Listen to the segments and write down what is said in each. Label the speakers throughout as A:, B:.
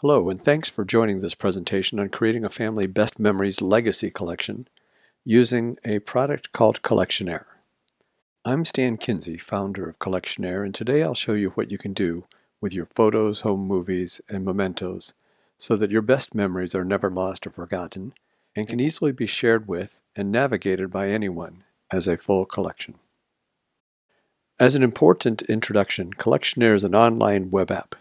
A: Hello, and thanks for joining this presentation on creating a family best memories legacy collection using a product called Collectionaire. I'm Stan Kinsey, founder of Collectionaire, and today I'll show you what you can do with your photos, home movies, and mementos so that your best memories are never lost or forgotten and can easily be shared with and navigated by anyone as a full collection. As an important introduction, Collectionaire is an online web app,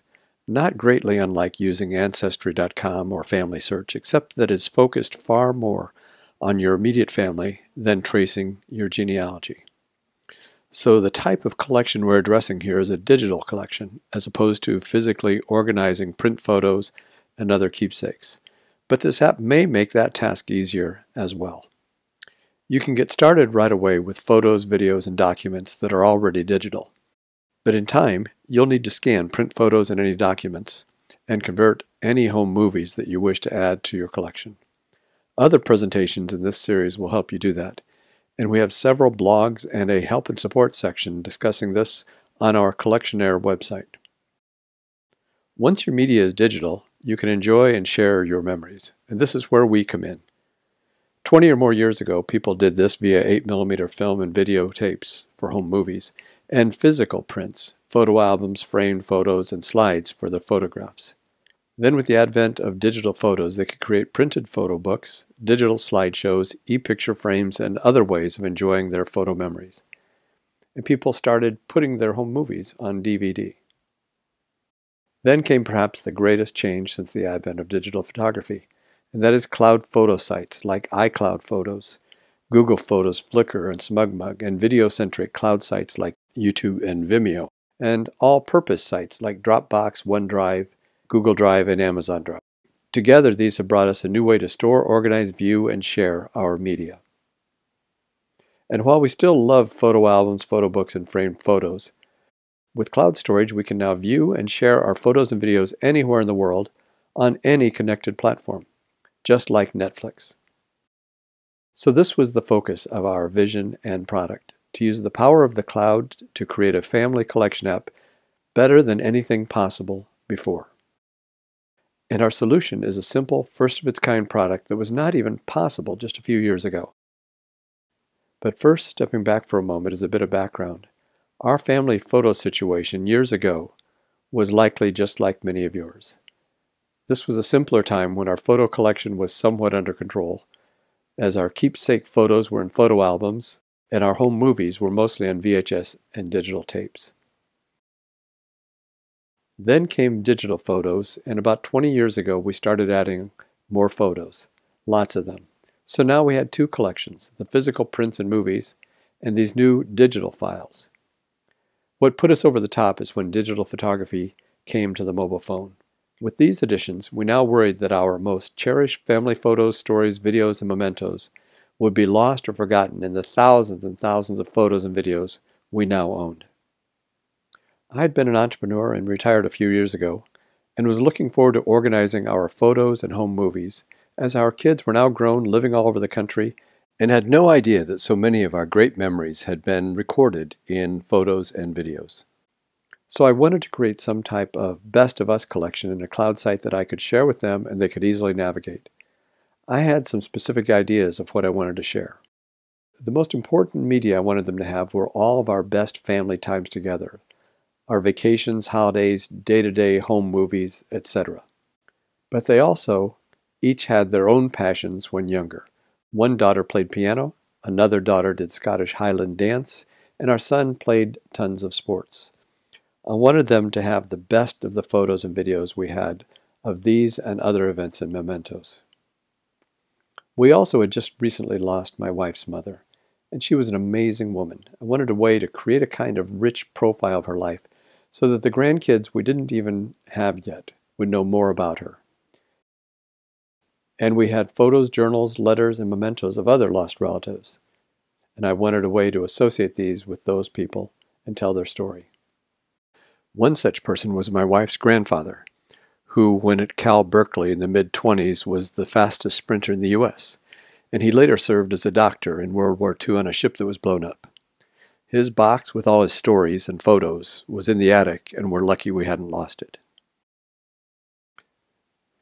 A: not greatly unlike using Ancestry.com or Family Search, except that it's focused far more on your immediate family than tracing your genealogy. So the type of collection we're addressing here is a digital collection, as opposed to physically organizing print photos and other keepsakes. But this app may make that task easier as well. You can get started right away with photos, videos, and documents that are already digital. But in time, you'll need to scan print photos and any documents and convert any home movies that you wish to add to your collection. Other presentations in this series will help you do that, and we have several blogs and a help and support section discussing this on our Collectionaire website. Once your media is digital, you can enjoy and share your memories, and this is where we come in. 20 or more years ago, people did this via 8mm film and videotapes for home movies, and physical prints, photo albums, framed photos, and slides for the photographs. Then with the advent of digital photos, they could create printed photo books, digital slideshows, e-picture frames, and other ways of enjoying their photo memories. And people started putting their home movies on DVD. Then came perhaps the greatest change since the advent of digital photography, and that is cloud photo sites like iCloud Photos, Google Photos, Flickr, and SmugMug, and video-centric cloud sites like YouTube and Vimeo, and all-purpose sites like Dropbox, OneDrive, Google Drive, and Amazon Drive. Together, these have brought us a new way to store, organize, view, and share our media. And while we still love photo albums, photo books, and framed photos, with cloud storage, we can now view and share our photos and videos anywhere in the world on any connected platform, just like Netflix. So this was the focus of our vision and product, to use the power of the cloud to create a family collection app better than anything possible before. And our solution is a simple, first-of-its-kind product that was not even possible just a few years ago. But first, stepping back for a moment as a bit of background, our family photo situation years ago was likely just like many of yours. This was a simpler time when our photo collection was somewhat under control, as our keepsake photos were in photo albums, and our home movies were mostly on VHS and digital tapes. Then came digital photos, and about 20 years ago we started adding more photos, lots of them. So now we had two collections, the physical prints and movies, and these new digital files. What put us over the top is when digital photography came to the mobile phone. With these additions, we now worried that our most cherished family photos, stories, videos, and mementos would be lost or forgotten in the thousands and thousands of photos and videos we now owned. I had been an entrepreneur and retired a few years ago, and was looking forward to organizing our photos and home movies, as our kids were now grown, living all over the country, and had no idea that so many of our great memories had been recorded in photos and videos. So I wanted to create some type of best of us collection in a cloud site that I could share with them and they could easily navigate. I had some specific ideas of what I wanted to share. The most important media I wanted them to have were all of our best family times together, our vacations, holidays, day-to-day home movies, etc. But they also each had their own passions when younger. One daughter played piano, another daughter did Scottish Highland dance, and our son played tons of sports. I wanted them to have the best of the photos and videos we had of these and other events and mementos. We also had just recently lost my wife's mother, and she was an amazing woman. I wanted a way to create a kind of rich profile of her life so that the grandkids we didn't even have yet would know more about her. And we had photos, journals, letters, and mementos of other lost relatives, and I wanted a way to associate these with those people and tell their story. One such person was my wife's grandfather, who, when at Cal Berkeley in the mid-20s, was the fastest sprinter in the U.S., and he later served as a doctor in World War II on a ship that was blown up. His box with all his stories and photos was in the attic, and we're lucky we hadn't lost it.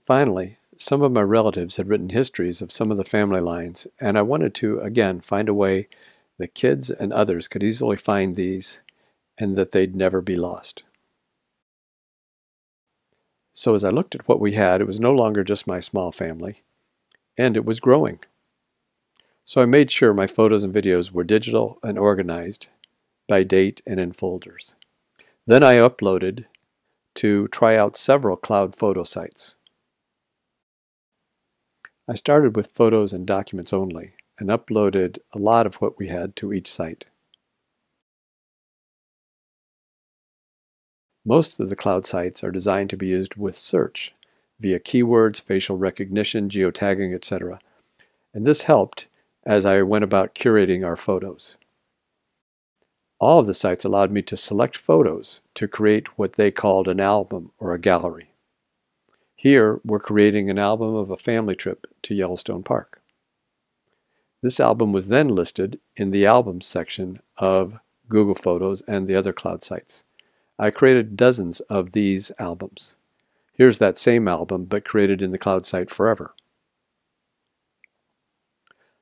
A: Finally, some of my relatives had written histories of some of the family lines, and I wanted to, again, find a way that kids and others could easily find these and that they'd never be lost. So as I looked at what we had, it was no longer just my small family, and it was growing. So I made sure my photos and videos were digital and organized by date and in folders. Then I uploaded to try out several cloud photo sites. I started with photos and documents only and uploaded a lot of what we had to each site. Most of the cloud sites are designed to be used with search via keywords, facial recognition, geotagging, etc. And this helped as I went about curating our photos. All of the sites allowed me to select photos to create what they called an album or a gallery. Here, we're creating an album of a family trip to Yellowstone Park. This album was then listed in the Albums section of Google Photos and the other cloud sites. I created dozens of these albums. Here's that same album, but created in the cloud site Forever.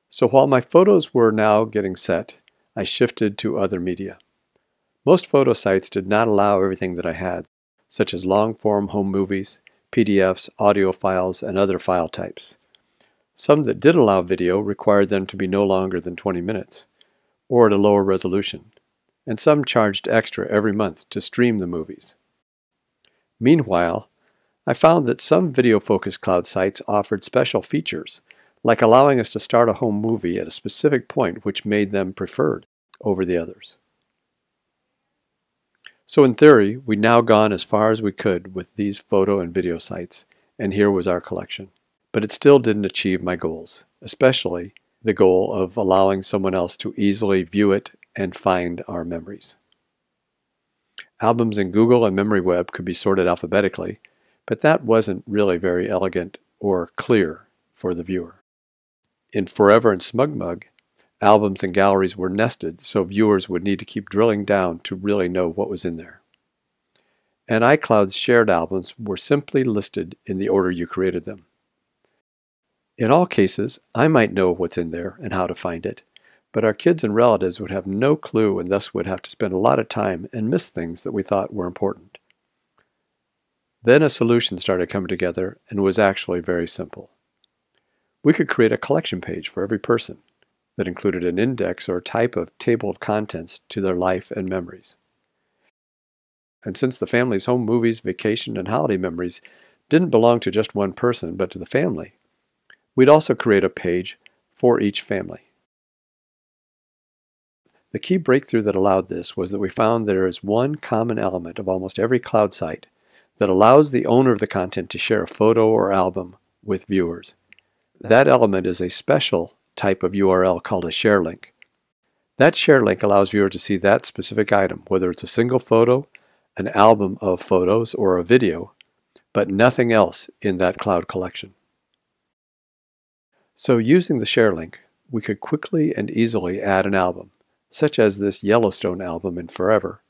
A: So while my photos were now getting set, I shifted to other media. Most photo sites did not allow everything that I had, such as long-form home movies, PDFs, audio files, and other file types. Some that did allow video required them to be no longer than 20 minutes, or at a lower resolution, and some charged extra every month to stream the movies. Meanwhile, I found that some video-focused cloud sites offered special features, like allowing us to start a home movie at a specific point which made them preferred over the others. So in theory, we'd now gone as far as we could with these photo and video sites, and here was our collection. But it still didn't achieve my goals, especially the goal of allowing someone else to easily view it and find our memories. Albums in Google and MemoryWeb could be sorted alphabetically, but that wasn't really very elegant or clear for the viewer. In Forever and SmugMug, albums and galleries were nested, so viewers would need to keep drilling down to really know what was in there. And iCloud's shared albums were simply listed in the order you created them. In all cases, I might know what's in there and how to find it, but our kids and relatives would have no clue and thus would have to spend a lot of time and miss things that we thought were important. Then a solution started coming together and was actually very simple. We could create a collection page for every person that included an index or type of table of contents to their life and memories. And since the family's home movies, vacation, and holiday memories didn't belong to just one person but to the family, we'd also create a page for each family. The key breakthrough that allowed this was that we found there is one common element of almost every cloud site that allows the owner of the content to share a photo or album with viewers. That element is a special type of URL called a share link. That share link allows viewers to see that specific item, whether it's a single photo, an album of photos, or a video, but nothing else in that cloud collection. So using the share link, we could quickly and easily add an album, such as this Yellowstone album in Forever,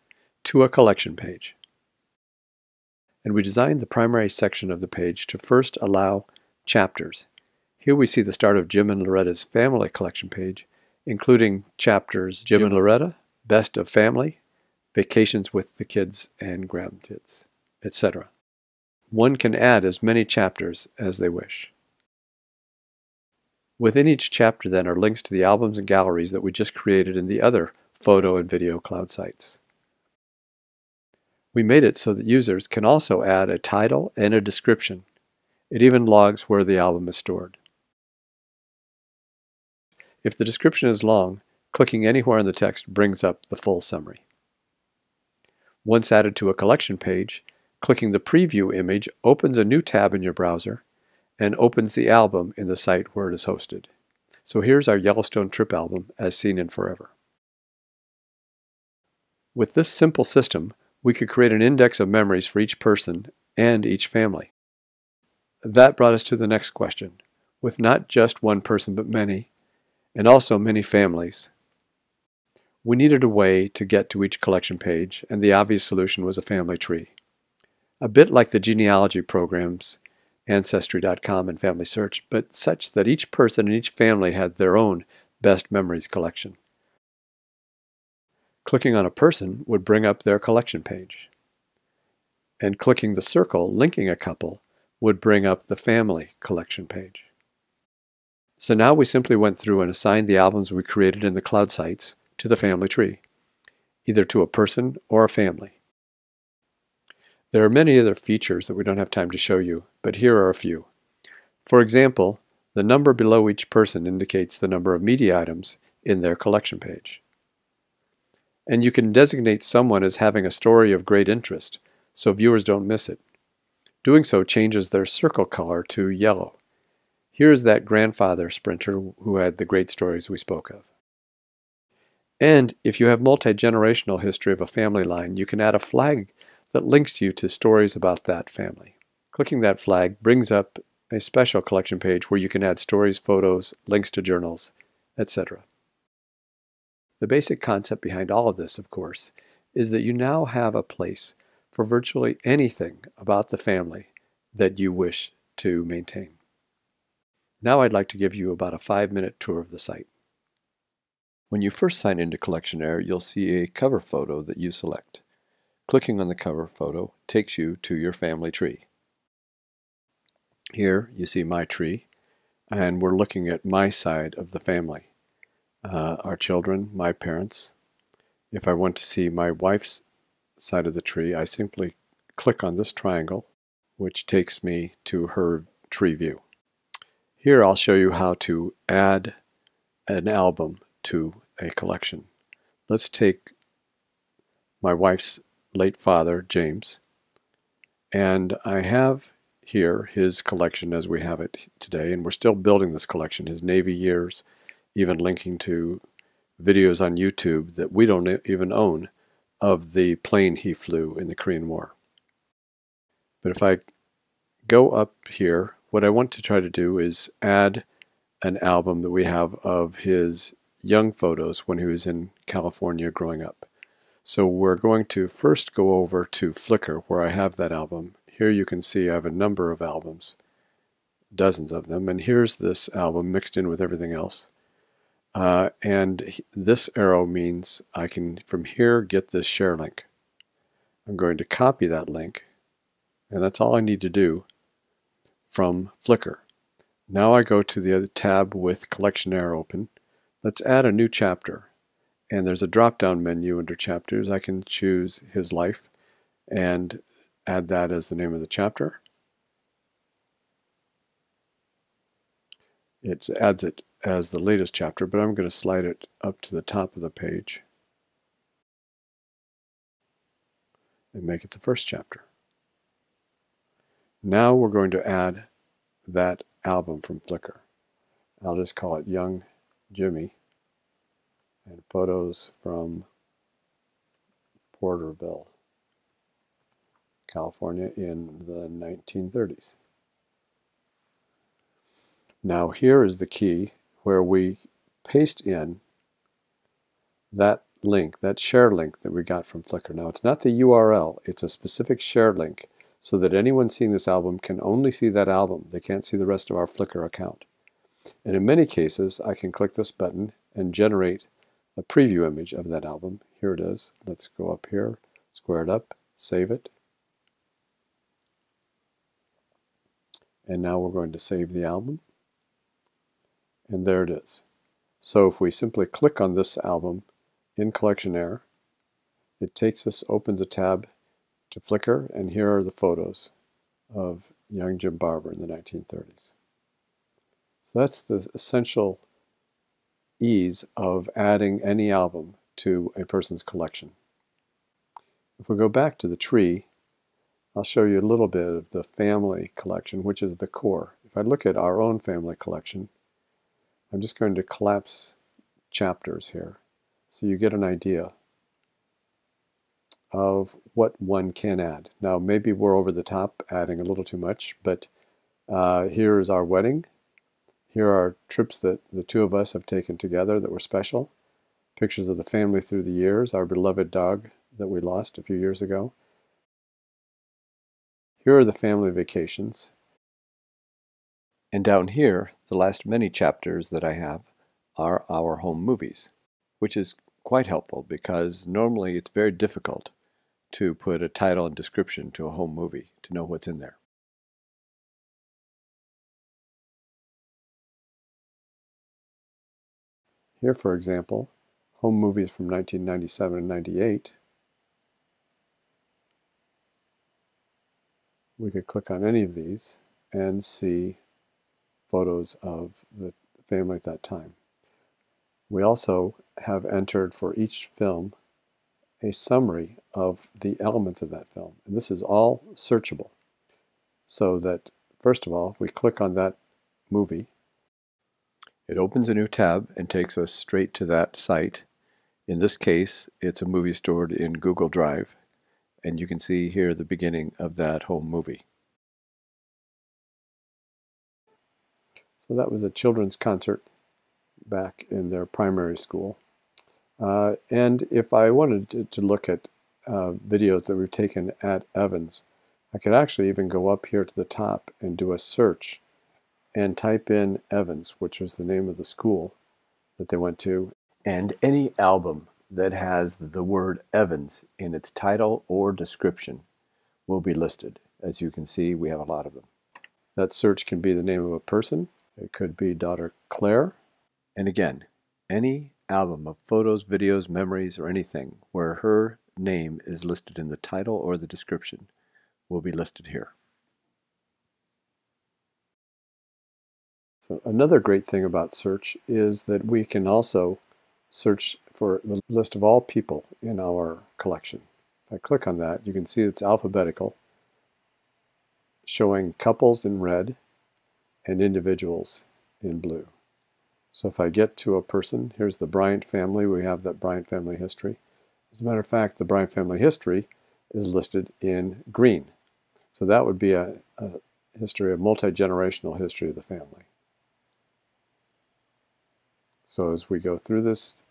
A: to a collection page. And we designed the primary section of the page to first allow chapters. Here we see the start of Jim and Loretta's family collection page, including chapters Jim and Loretta, Best of Family, Vacations with the Kids and Grandkids, etc. One can add as many chapters as they wish. Within each chapter then are links to the albums and galleries that we just created in the other photo and video cloud sites. We made it so that users can also add a title and a description. It even logs where the album is stored. If the description is long, clicking anywhere in the text brings up the full summary. Once added to a collection page, clicking the preview image opens a new tab in your browser and opens the album in the site where it is hosted. So here's our Yellowstone trip album as seen in Forever. With this simple system, we could create an index of memories for each person and each family. That brought us to the next question. With not just one person but many, and also many families, we needed a way to get to each collection page, and the obvious solution was a family tree. A bit like the genealogy programs Ancestry.com and Family Search, but such that each person and each family had their own best memories collection. Clicking on a person would bring up their collection page. And clicking the circle linking a couple would bring up the family collection page. So now we simply went through and assigned the albums we created in the cloud sites to the family tree, either to a person or a family. There are many other features that we don't have time to show you, but here are a few. For example, the number below each person indicates the number of media items in their collection page. And you can designate someone as having a story of great interest, so viewers don't miss it. Doing so changes their circle color to yellow. Here is that grandfather sprinter who had the great stories we spoke of. And if you have multi-generational history of a family line, you can add a flag that links you to stories about that family. Clicking that flag brings up a special collection page where you can add stories, photos, links to journals, etc. The basic concept behind all of this, of course, is that you now have a place for virtually anything about the family that you wish to maintain. Now I'd like to give you about a 5-minute tour of the site. When you first sign into Collectionaire, you'll see a cover photo that you select. Clicking on the cover photo takes you to your family tree. Here you see my tree, and we're looking at my side of the family. Our children, my parents. If I want to see my wife's side of the tree, I simply click on this triangle, which takes me to her tree view. Here I'll show you how to add an album to a collection. Let's take my wife's late father, James, and I have here his collection as we have it today, and we're still building this collection, his Navy years, even linking to videos on YouTube that we don't even own of the plane he flew in the Korean War. But if I go up here, what I want to try to do is add an album that we have of his young photos when he was in California growing up. So we're going to first go over to Flickr where I have that album. Here you can see I have a number of albums, dozens of them, and here's this album mixed in with everything else. And this arrow means I can, from here, get this share link. I'm going to copy that link, and that's all I need to do from Flickr. Now I go to the other tab with Collectionaire open. Let's add a new chapter. And there's a drop-down menu under chapters. I can choose his life and add that as the name of the chapter. It adds it as the latest chapter, but I'm going to slide it up to the top of the page and make it the first chapter. Now we're going to add that album from Flickr. I'll just call it Young Jimmy and photos from Porterville, California in the 1930s. Now here is the key where we paste in that link, that share link that we got from Flickr. Now it's not the URL, it's a specific share link so that anyone seeing this album can only see that album. They can't see the rest of our Flickr account. And in many cases, I can click this button and generate a preview image of that album. Here it is. Let's go up here, square it up, save it. And now we're going to save the album. And there it is. So if we simply click on this album in Collectionaire, it takes us, opens a tab to Flickr, and here are the photos of young Jim Barber in the 1930s. So that's the essential ease of adding any album to a person's collection. If we go back to the tree, I'll show you a little bit of the family collection, which is the core. If I look at our own family collection, I'm just going to collapse chapters here so you get an idea of what one can add. Now maybe we're over the top adding a little too much, but here is our wedding. Here are trips that the two of us have taken together that were special. Pictures of the family through the years, our beloved dog that we lost a few years ago. Here are the family vacations. And down here, the last many chapters that I have are our home movies, which is quite helpful because normally it's very difficult to put a title and description to a home movie to know what's in there. Here, for example, home movies from 1997 and 98. We could click on any of these and see photos of the family at that time. We also have entered for each film a summary of the elements of that film. And this is all searchable. So that, first of all, if we click on that movie, it opens a new tab and takes us straight to that site. In this case, it's a movie stored in Google Drive. And you can see here the beginning of that home movie. So that was a children's concert back in their primary school. And if I wanted to look at videos that were taken at Evans, I could actually even go up here to the top and do a search and type in Evans, which was the name of the school that they went to, and any album that has the word Evans in its title or description will be listed. As you can see, we have a lot of them. That search can be the name of a person. It could be daughter Claire. And again, any album of photos, videos, memories, or anything where her name is listed in the title or the description will be listed here. So another great thing about search is that we can also search for the list of all people in our collection. If I click on that, you can see it's alphabetical, showing couples in red and individuals in blue. So if I get to a person, here's the Bryant family. We have that Bryant family history. As a matter of fact, the Bryant family history is listed in green. So that would be a history, a multi-generational history of the family. So as we go through this,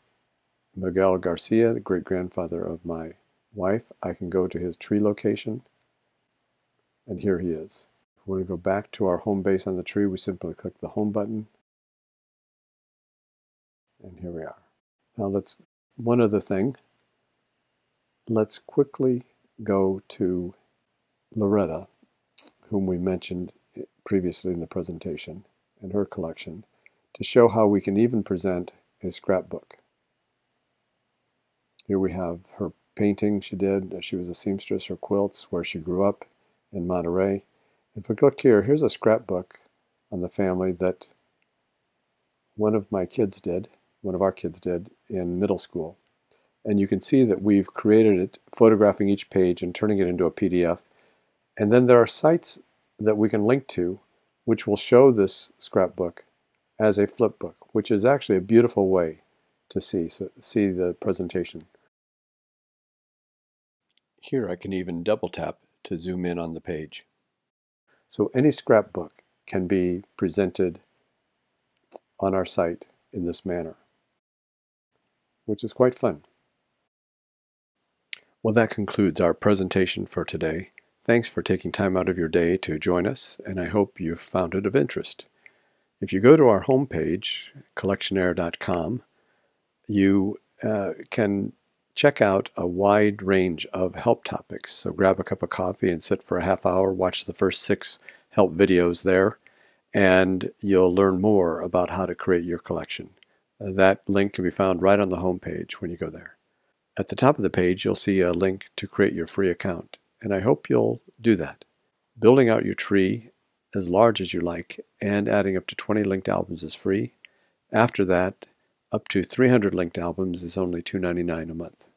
A: Miguel Garcia, the great-grandfather of my wife, I can go to his tree location, and here he is. If we want to go back to our home base on the tree, we simply click the home button, and here we are. Now one other thing, let's quickly go to Loretta, whom we mentioned previously in the presentation, and her collection, to show how we can even present a scrapbook. Here we have her painting she did. She was a seamstress, her quilts, where she grew up in Monterey. If we look here, here's a scrapbook on the family that one of our kids did in middle school. And you can see that we've created it, photographing each page and turning it into a PDF. And then there are sites that we can link to which will show this scrapbook as a flip book, which is actually a beautiful way to see the presentation. Here I can even double tap to zoom in on the page. So any scrapbook can be presented on our site in this manner, which is quite fun. Well, that concludes our presentation for today. Thanks for taking time out of your day to join us, and I hope you've found it of interest. If you go to our homepage, collectionaire.com, you can check out a wide range of help topics. So grab a cup of coffee and sit for a half hour, watch the first 6 help videos there, and you'll learn more about how to create your collection. That link can be found right on the homepage when you go there. At the top of the page, you'll see a link to create your free account, and I hope you'll do that. Building out your tree as large as you like and adding up to 20 linked albums is free. After that, up to 300 linked albums is only $2.99 a month.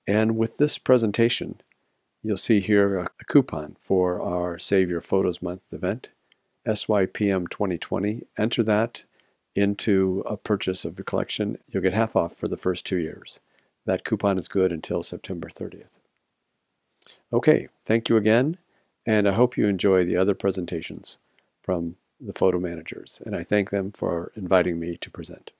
A: And with this presentation, you'll see here a coupon for our Save Your Photos Month event, SYPM 2020. Enter that into a purchase of your collection. You'll get half off for the first 2 years. That coupon is good until September 30th. Okay, thank you again, and I hope you enjoy the other presentations from the photo managers, and I thank them for inviting me to present.